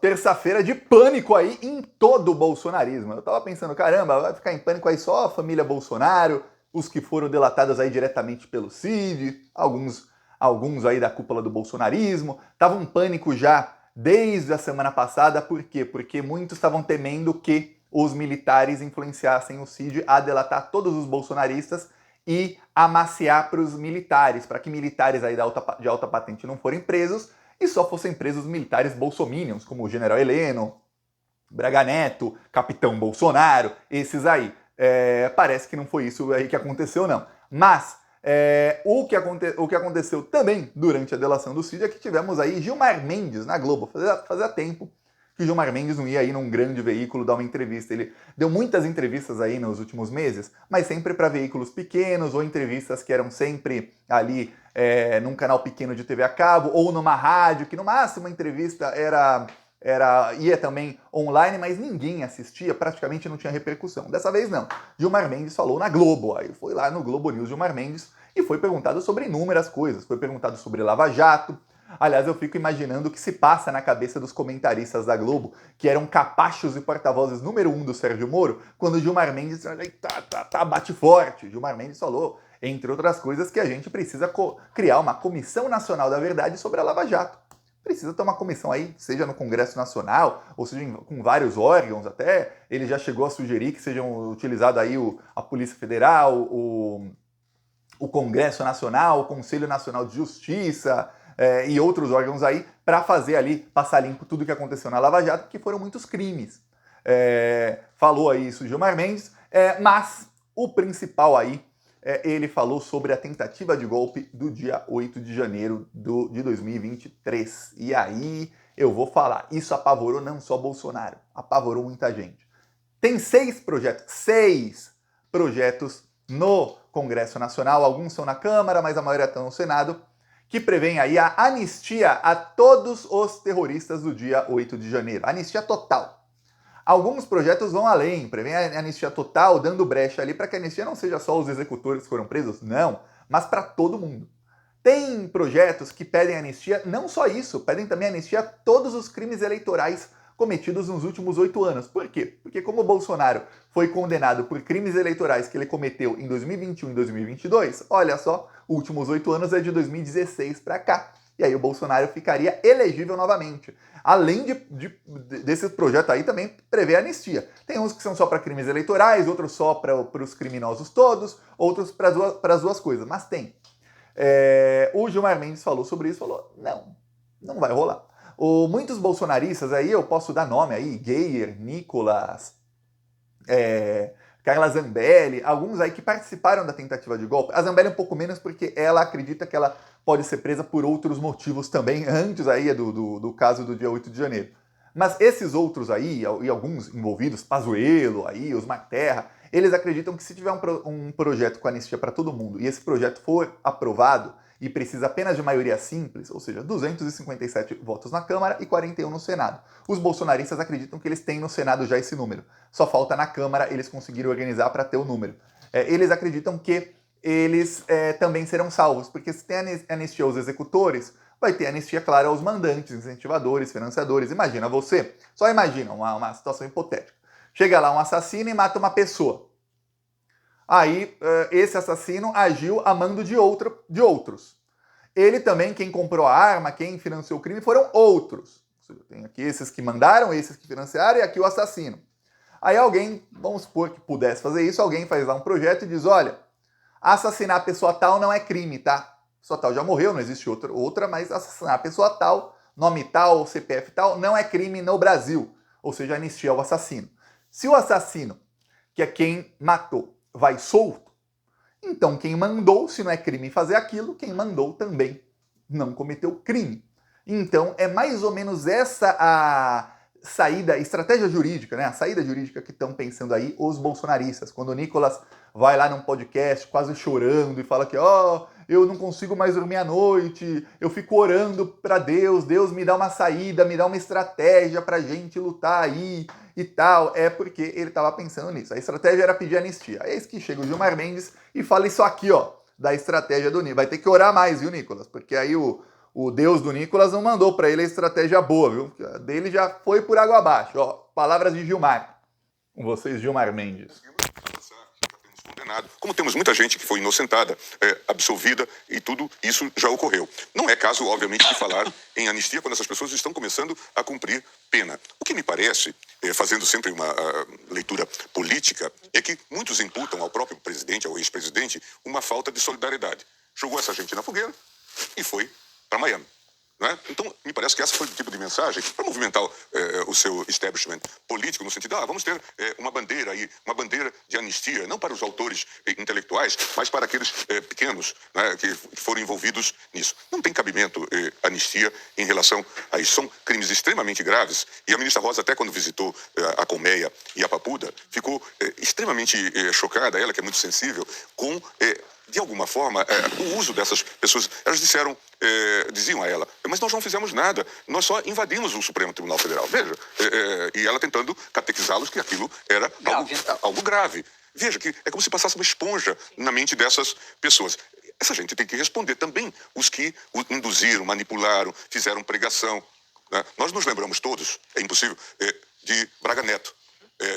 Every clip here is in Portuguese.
terça-feira de pânico aí em todo o bolsonarismo. Eu tava pensando, caramba, vai ficar em pânico aí só a família Bolsonaro, os que foram delatados aí diretamente pelo Cid, alguns aí da cúpula do bolsonarismo. Tava um pânico já desde a semana passada, por quê? Porque muitos estavam temendo que os militares influenciassem o Cid a delatar todos os bolsonaristas e amaciar para os militares, para que militares aí de alta patente não forem presos e só fossem presos militares bolsominions, como o general Heleno, Braga Neto, Capitão Bolsonaro, esses aí. Parece que não foi isso aí que aconteceu, não. Mas o que aconteceu também durante a delação do Cid é que tivemos aí Gilmar Mendes na Globo. Fazia tempo que Gilmar Mendes não ia aí num grande veículo dar uma entrevista. Ele deu muitas entrevistas aí nos últimos meses, mas sempre para veículos pequenos ou entrevistas que eram sempre ali num canal pequeno de TV a cabo ou numa rádio, que no máximo a entrevista ia também online, mas ninguém assistia, praticamente não tinha repercussão. Dessa vez não. Gilmar Mendes falou na Globo, aí foi lá no Globo News Gilmar Mendes e foi perguntado sobre inúmeras coisas. Foi perguntado sobre Lava Jato. Aliás, eu fico imaginando o que se passa na cabeça dos comentaristas da Globo, que eram capachos e porta-vozes número 1 do Sérgio Moro, quando Gilmar Mendes bate forte. Gilmar Mendes falou, entre outras coisas, que a gente precisa criar uma Comissão Nacional da Verdade sobre a Lava Jato. Precisa ter uma comissão aí, seja no Congresso Nacional, ou seja com vários órgãos até. Ele já chegou a sugerir que sejam utilizados aí a Polícia Federal, o Congresso Nacional, o Conselho Nacional de Justiça e outros órgãos aí para fazer ali, passar limpo tudo que aconteceu na Lava Jato, que foram muitos crimes. Falou aí isso Gilmar Mendes, mas o principal aí, ele falou sobre a tentativa de golpe do dia 8 de janeiro de 2023. E aí eu vou falar, isso apavorou não só Bolsonaro, apavorou muita gente. Tem 6 projetos no Congresso Nacional, alguns são na Câmara, mas a maioria estão no Senado, que prevêem aí a anistia a todos os terroristas do dia 8 de janeiro. Anistia total. Alguns projetos vão além, prevêem a anistia total, dando brecha ali para que a anistia não seja só os executores que foram presos, não, mas para todo mundo. Tem projetos que pedem anistia, não só isso, pedem também anistia a todos os crimes eleitorais cometidos nos últimos 8 anos. Por quê? Porque como o Bolsonaro foi condenado por crimes eleitorais que ele cometeu em 2021 e 2022, olha só, os últimos 8 anos é de 2016 para cá. E aí o Bolsonaro ficaria elegível novamente. Além desse projeto aí, também prevê anistia. Tem uns que são só para crimes eleitorais, outros só para os criminosos todos, outros para as duas coisas. Mas tem. O Gilmar Mendes falou sobre isso, falou, não vai rolar. Muitos bolsonaristas aí, eu posso dar nome aí, Geyer, Nicolas, Carla Zambelli, alguns aí que participaram da tentativa de golpe. A Zambelli um pouco menos porque ela acredita que ela pode ser presa por outros motivos também, antes aí do caso do dia 8 de janeiro. Mas esses outros aí, e alguns envolvidos, Pazuello, aí, os Terra, eles acreditam que se tiver um projeto com anistia para todo mundo e esse projeto for aprovado e precisa apenas de maioria simples, ou seja, 257 votos na Câmara e 41 no Senado. Os bolsonaristas acreditam que eles têm no Senado já esse número. Só falta na Câmara eles conseguirem organizar para ter o número. Eles acreditam que eles também serão salvos, porque se tem anistia aos executores, vai ter anistia, claro, aos mandantes, incentivadores, financiadores. Imagina você, só imagina uma situação hipotética. Chega lá um assassino e mata uma pessoa. Aí, esse assassino agiu a mando de outros. Ele também, quem comprou a arma, quem financiou o crime, foram outros. Tem aqui esses que mandaram, esses que financiaram, e aqui o assassino. Aí alguém, vamos supor que pudesse fazer isso, alguém faz lá um projeto e diz, olha, assassinar a pessoa tal não é crime, tá? A pessoa tal já morreu, não existe outra, mas assassinar a pessoa tal, nome tal, CPF tal, não é crime no Brasil. Ou seja, anistia ao assassino. Se o assassino, que é quem matou, vai solto, então quem mandou, se não é crime fazer aquilo, quem mandou também não cometeu crime. Então é mais ou menos essa a saída, estratégia jurídica, né? A saída jurídica que estão pensando aí os bolsonaristas. Quando o Nicolas vai lá num podcast quase chorando e fala que eu não consigo mais dormir à noite, eu fico orando para Deus, Deus me dá uma saída, me dá uma estratégia pra gente lutar aí e tal, é porque ele estava pensando nisso. A estratégia era pedir anistia. Eis que chega o Gilmar Mendes e fala isso aqui, da estratégia do Nicolas. Vai ter que orar mais, viu, Nicolas? Porque aí o o Deus do Nicolas não mandou para ele a estratégia boa, viu? A dele já foi por água abaixo. Ó, palavras de Gilmar. Com vocês, Gilmar Mendes. Condenado. Como temos muita gente que foi inocentada, absolvida, e tudo isso já ocorreu. Não é caso, obviamente, de falar em anistia quando essas pessoas estão começando a cumprir pena. O que me parece, fazendo sempre uma leitura política, é que muitos imputam ao próprio presidente, ao ex-presidente, uma falta de solidariedade. Jogou essa gente na fogueira e foi para Miami. Né? Então, me parece que essa foi o tipo de mensagem para movimentar o seu establishment político, no sentido, vamos ter uma bandeira aí, uma bandeira de anistia, não para os autores intelectuais, mas para aqueles pequenos, né, que foram envolvidos nisso. Não tem cabimento anistia em relação a isso. São crimes extremamente graves, e a ministra Rosa, até quando visitou a Colmeia e a Papuda, ficou extremamente chocada, ela que é muito sensível, com... de alguma forma, o uso dessas pessoas, elas diziam a ela, mas nós não fizemos nada, nós só invadimos o Supremo Tribunal Federal. Veja, e ela tentando catequizá-los que aquilo era algo grave. Veja que é como se passasse uma esponja na mente dessas pessoas. Essa gente tem que responder também, os que o induziram, manipularam, fizeram pregação. Né? Nós nos lembramos todos, é impossível, de Braga Neto,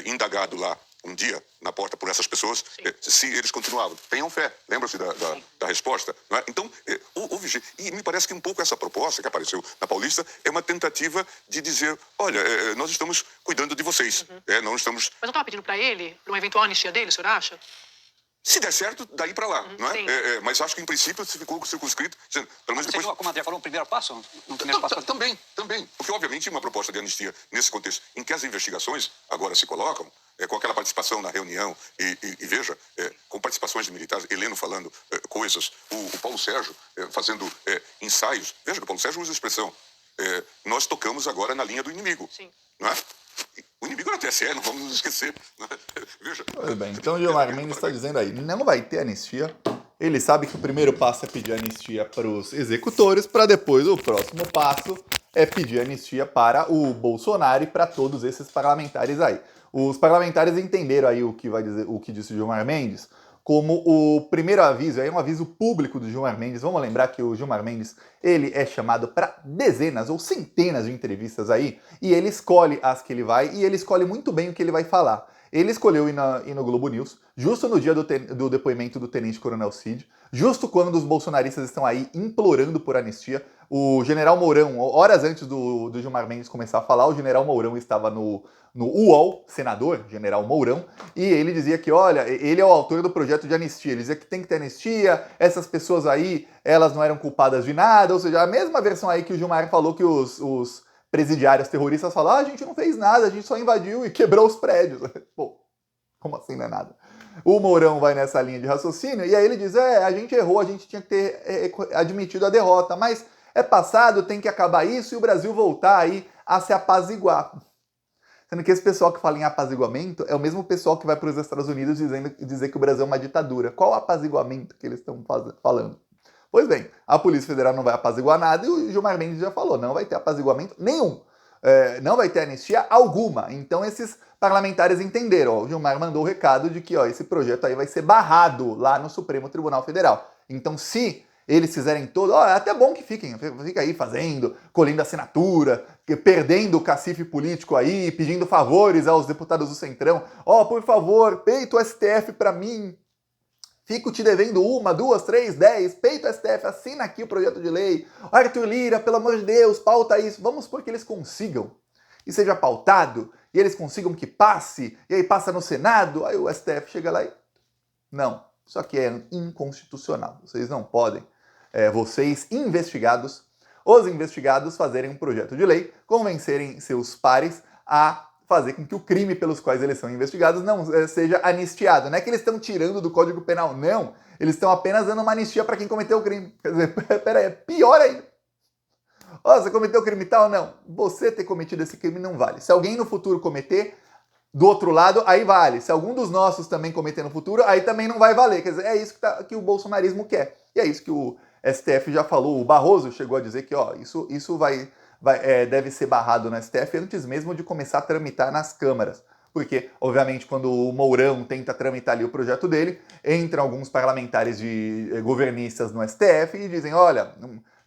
indagado lá um dia na porta por essas pessoas, se eles continuavam. Tenham fé. Lembra-se da resposta? Não é? Então, houve... E me parece que um pouco essa proposta que apareceu na Paulista é uma tentativa de dizer, olha, nós estamos cuidando de vocês. Não estamos... Mas não estava pedindo para ele, para uma eventual anistia dele, o senhor acha? Se der certo, daí para lá, não é? Mas acho que, em princípio, se ficou circunscrito... Dizendo, pelo menos depois... Como a André falou, um primeiro passo? Também. Porque, obviamente, uma proposta de anistia nesse contexto, em que as investigações agora se colocam, com aquela participação na reunião, e veja, com participações de militares, Heleno falando coisas, o Paulo Sérgio fazendo ensaios. Veja que o Paulo Sérgio usa a expressão, nós tocamos agora na linha do inimigo. Sim. Não é? O inimigo era o TSE, não vamos nos esquecer. Veja. Pois bem, então o Gilmar Mendes está dizendo aí, não vai ter anistia. Ele sabe que o primeiro passo é pedir anistia para os executores, para depois o próximo passo é pedir anistia para o Bolsonaro e para todos esses parlamentares aí. Os parlamentares entenderam aí o que disse o Gilmar Mendes como o primeiro aviso, é um aviso público do Gilmar Mendes. Vamos lembrar que o Gilmar Mendes, ele é chamado para dezenas ou centenas de entrevistas aí, e ele escolhe as que ele vai, e ele escolhe muito bem o que ele vai falar. Ele escolheu ir no Globo News, justo no dia do depoimento do Tenente Coronel Cid, justo quando os bolsonaristas estão aí implorando por anistia. O general Mourão, horas antes do Gilmar Mendes começar a falar, o general Mourão estava no UOL, senador, general Mourão, e ele dizia que, olha, ele é o autor do projeto de anistia, ele dizia que tem que ter anistia, essas pessoas aí, elas não eram culpadas de nada, ou seja, a mesma versão aí que o Gilmar falou que os presidiários terroristas falaram, a gente não fez nada, a gente só invadiu e quebrou os prédios. Pô, como assim não é nada? O Mourão vai nessa linha de raciocínio, e aí ele diz, a gente errou, a gente tinha que ter admitido a derrota, mas é passado, tem que acabar isso e o Brasil voltar aí a se apaziguar. Sendo que esse pessoal que fala em apaziguamento é o mesmo pessoal que vai para os Estados Unidos dizer que o Brasil é uma ditadura. Qual apaziguamento que eles estão falando? Pois bem, a Polícia Federal não vai apaziguar nada e o Gilmar Mendes já falou, não vai ter apaziguamento nenhum. Não vai ter anistia alguma. Então esses parlamentares entenderam. O Gilmar mandou o recado de que esse projeto aí vai ser barrado lá no Supremo Tribunal Federal. Então se eles fizerem todo... é até bom que fica aí fazendo, colhendo assinatura, perdendo o cacife político aí, pedindo favores aos deputados do Centrão. Por favor, peita o STF pra mim. Fico te devendo 1, 2, 3, 10. Peita o STF, assina aqui o projeto de lei. Arthur Lira, pelo amor de Deus, pauta isso. Vamos supor que eles consigam. E seja pautado, e eles consigam que passe, e aí passa no Senado, aí o STF chega lá e... Não, isso aqui é inconstitucional. Vocês não podem... vocês investigados, os investigados fazerem um projeto de lei, convencerem seus pares a fazer com que o crime pelos quais eles são investigados não seja anistiado. Não é que eles estão tirando do Código Penal, não. Eles estão apenas dando uma anistia para quem cometeu o crime. Quer dizer, peraí, é pior ainda. Você cometeu o crime tal? Não. Você ter cometido esse crime não vale. Se alguém no futuro cometer, do outro lado, aí vale. Se algum dos nossos também cometer no futuro, aí também não vai valer. Quer dizer, é isso que o bolsonarismo quer. E é isso que o STF já falou. O Barroso chegou a dizer que isso deve ser barrado no STF antes mesmo de começar a tramitar nas câmaras. Porque, obviamente, quando o Mourão tenta tramitar ali o projeto dele, entram alguns parlamentares governistas no STF e dizem, olha,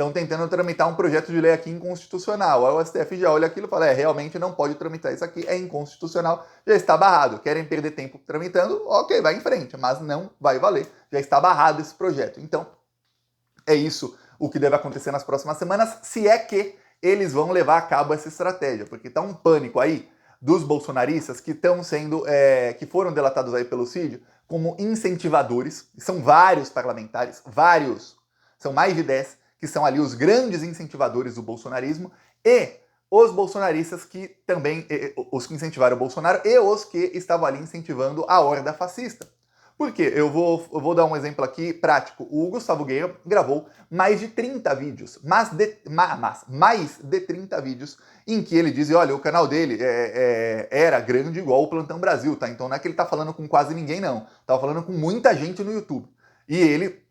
estão tentando tramitar um projeto de lei aqui inconstitucional. Aí o STF já olha aquilo e fala, realmente não pode tramitar isso aqui, é inconstitucional, já está barrado. Querem perder tempo tramitando? Ok, vai em frente, mas não vai valer. Já está barrado esse projeto. Então, é isso o que deve acontecer nas próximas semanas, se é que eles vão levar a cabo essa estratégia, porque está um pânico aí dos bolsonaristas que estão sendo, que foram delatados aí pelo Cid como incentivadores. São vários parlamentares, são mais de 10, que são ali os grandes incentivadores do bolsonarismo, e os bolsonaristas que também, os que incentivaram o Bolsonaro e os que estavam ali incentivando a horda fascista. Por quê? Eu vou dar um exemplo aqui prático. O Gustavo Guerra gravou mais de 30 vídeos, mais de 30 vídeos, em que ele diz, olha, o canal dele era grande igual o Plantão Brasil, tá? Então não é que ele tá falando com quase ninguém, não. Tava falando com muita gente no YouTube. E ele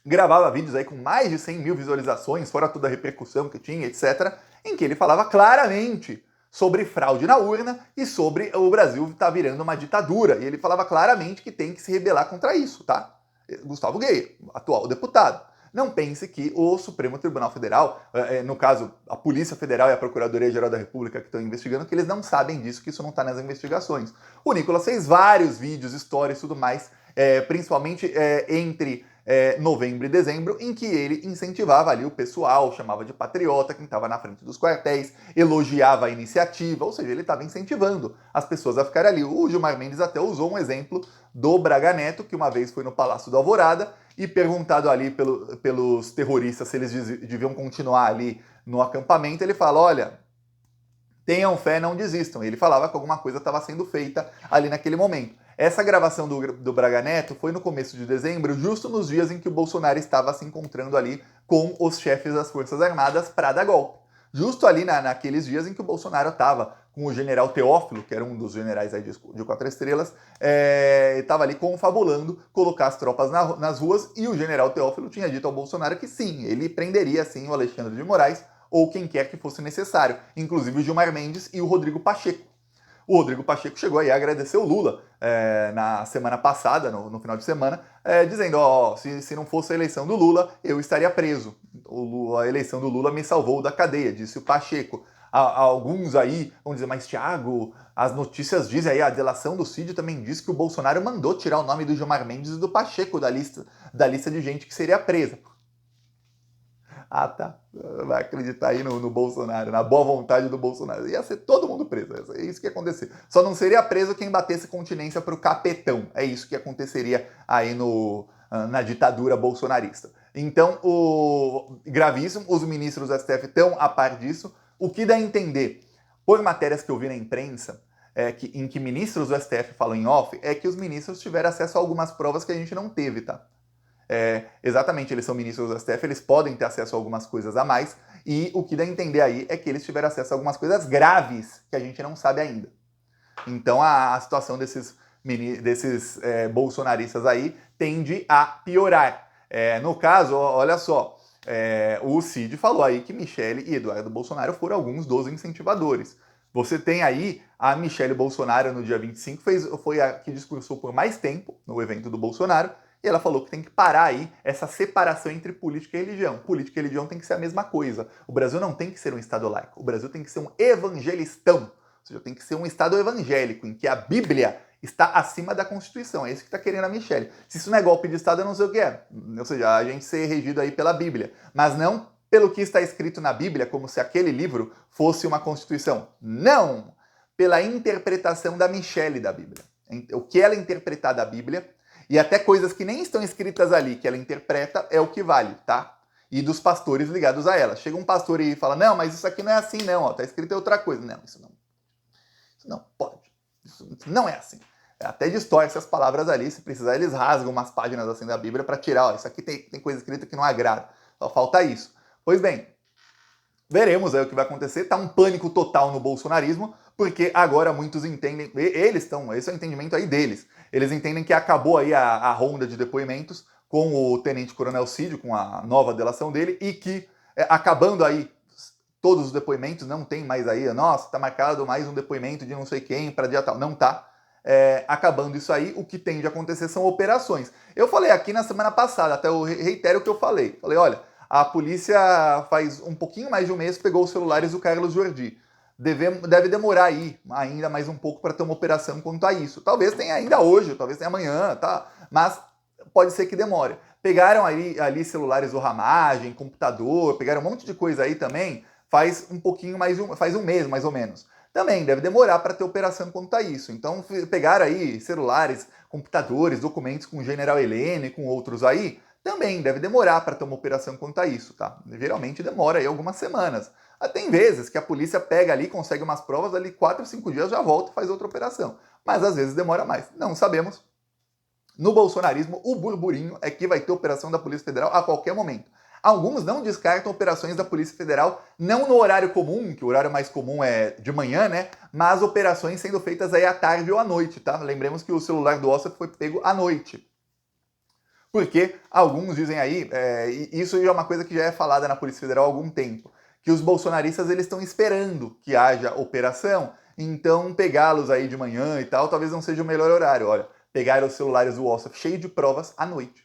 gravava vídeos aí com mais de 100 mil visualizações, fora toda a repercussão que tinha, etc., em que ele falava claramente sobre fraude na urna e sobre o Brasil estar virando uma ditadura. E ele falava claramente que tem que se rebelar contra isso, tá? Gustavo Guerra, atual deputado. Não pense que o Supremo Tribunal Federal, no caso, a Polícia Federal e a Procuradoria-Geral da República que estão investigando, que eles não sabem disso, que isso não está nas investigações. O Nicolas fez vários vídeos, histórias e tudo mais, principalmente entre novembro e dezembro, em que ele incentivava ali o pessoal, chamava de patriota quem estava na frente dos quartéis, elogiava a iniciativa, ou seja, ele estava incentivando as pessoas a ficarem ali. O Gilmar Mendes até usou um exemplo do Braga Neto, que uma vez foi no Palácio do Alvorada, e perguntado ali pelos terroristas se eles deviam continuar ali no acampamento, ele fala, olha, tenham fé, não desistam. Ele falava que alguma coisa estava sendo feita ali naquele momento. Essa gravação do Braga Neto foi no começo de dezembro, justo nos dias em que o Bolsonaro estava se encontrando ali com os chefes das Forças Armadas para dar golpe. Justo ali naqueles dias em que o Bolsonaro estava com o general Teófilo, que era um dos generais aí de 4 estrelas, estava ali confabulando colocar as tropas nas ruas, e o general Teófilo tinha dito ao Bolsonaro que sim, ele prenderia sim o Alexandre de Moraes ou quem quer que fosse necessário, inclusive o Gilmar Mendes e o Rodrigo Pacheco. O Rodrigo Pacheco chegou aí a agradecer o Lula na semana passada, no final de semana, dizendo, se não fosse a eleição do Lula, eu estaria preso. A eleição do Lula me salvou da cadeia, disse o Pacheco. Alguns aí vão dizer, mas Thiago, as notícias dizem aí, a delação do Cid também diz que o Bolsonaro mandou tirar o nome do Gilmar Mendes e do Pacheco da lista de gente que seria presa. Ah, tá. Vai acreditar aí no Bolsonaro, na boa vontade do Bolsonaro. Ia ser todo mundo preso. É isso que ia acontecer. Só não seria preso quem batesse continência pro capetão. É isso que aconteceria aí na ditadura bolsonarista. Então, gravíssimo. Os ministros do STF estão a par disso. O que dá a entender, por matérias que eu vi na imprensa, em que ministros do STF falam em off, é que os ministros tiveram acesso a algumas provas que a gente não teve, tá? Exatamente, eles são ministros do STF, eles podem ter acesso a algumas coisas a mais, e o que dá a entender aí é que eles tiveram acesso a algumas coisas graves que a gente não sabe ainda. Então a situação desses bolsonaristas aí tende a piorar. No caso, olha só, o Cid falou aí que Michele e Eduardo Bolsonaro foram alguns dos incentivadores. Você tem aí a Michele Bolsonaro no dia 25, foi a que discursou por mais tempo no evento do Bolsonaro, e ela falou que tem que parar aí essa separação entre política e religião. Política e religião tem que ser a mesma coisa. O Brasil não tem que ser um Estado laico. O Brasil tem que ser um evangelistão. Ou seja, tem que ser um Estado evangélico, em que a Bíblia está acima da Constituição. É isso que está querendo a Michele. Se isso não é golpe de Estado, eu não sei o que é. Ou seja, a gente ser regido aí pela Bíblia. Mas não pelo que está escrito na Bíblia, como se aquele livro fosse uma Constituição. Não! Pela interpretação da Michele da Bíblia. O que ela interpretar da Bíblia, e até coisas que nem estão escritas ali, que ela interpreta, é o que vale, tá? E dos pastores ligados a ela. Chega um pastor e fala, não, mas isso aqui não é assim não, ó, tá escrito outra coisa. Não, isso não pode. Isso não é assim. Até distorce as palavras ali, se precisar eles rasgam umas páginas assim da Bíblia para tirar, ó, isso aqui tem coisa escrita que não agrada. Só falta isso. Pois bem, veremos aí o que vai acontecer. Tá um pânico total no bolsonarismo, porque agora muitos entendem, esse é o entendimento aí deles. Eles entendem que acabou aí a ronda de depoimentos com o Tenente Coronel Cid, com a nova delação dele, e que acabando aí todos os depoimentos, não tem mais aí, nossa, tá marcado mais um depoimento de não sei quem para dia tal. Não tá. Acabando isso aí, o que tem de acontecer são operações. Eu falei aqui na semana passada, até eu reitero o que eu falei. Falei, olha, A polícia, faz um pouquinho mais de um mês, pegou os celulares do Carlos Jordi. Deve demorar aí ainda mais um pouco para ter uma operação quanto a isso. Talvez tenha ainda hoje, talvez tenha amanhã, tá? Mas pode ser que demore. Pegaram ali celulares do Ramagem, computador, pegaram um monte de coisa aí também, faz faz um mês mais ou menos. Também deve demorar para ter operação quanto a isso. Então pegaram aí celulares, computadores, documentos com o General Heleno e com outros aí, também deve demorar para ter uma operação quanto a isso, tá? Geralmente demora aí algumas semanas. Tem vezes que a polícia pega ali, consegue umas provas, ali 4 ou 5 dias já volta e faz outra operação. Mas às vezes demora mais. Não sabemos. No bolsonarismo, o burburinho é que vai ter operação da Polícia Federal a qualquer momento. Alguns não descartam operações da Polícia Federal, não no horário comum, que o horário mais comum é de manhã, né? Mas operações sendo feitas aí à tarde ou à noite, tá? Lembremos que o celular do Ossef foi pego à noite. Porque alguns dizem aí, e isso já é uma coisa que já é falada na Polícia Federal há algum tempo, que os bolsonaristas eles estão esperando que haja operação, então pegá-los aí de manhã e tal, talvez não seja o melhor horário. Olha, pegaram os celulares do Ossef cheio de provas à noite.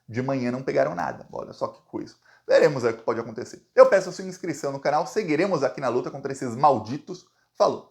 De manhã não pegaram nada. Olha só que coisa. Veremos aí o que pode acontecer. Eu peço a sua inscrição no canal, seguiremos aqui na luta contra esses malditos. Falou!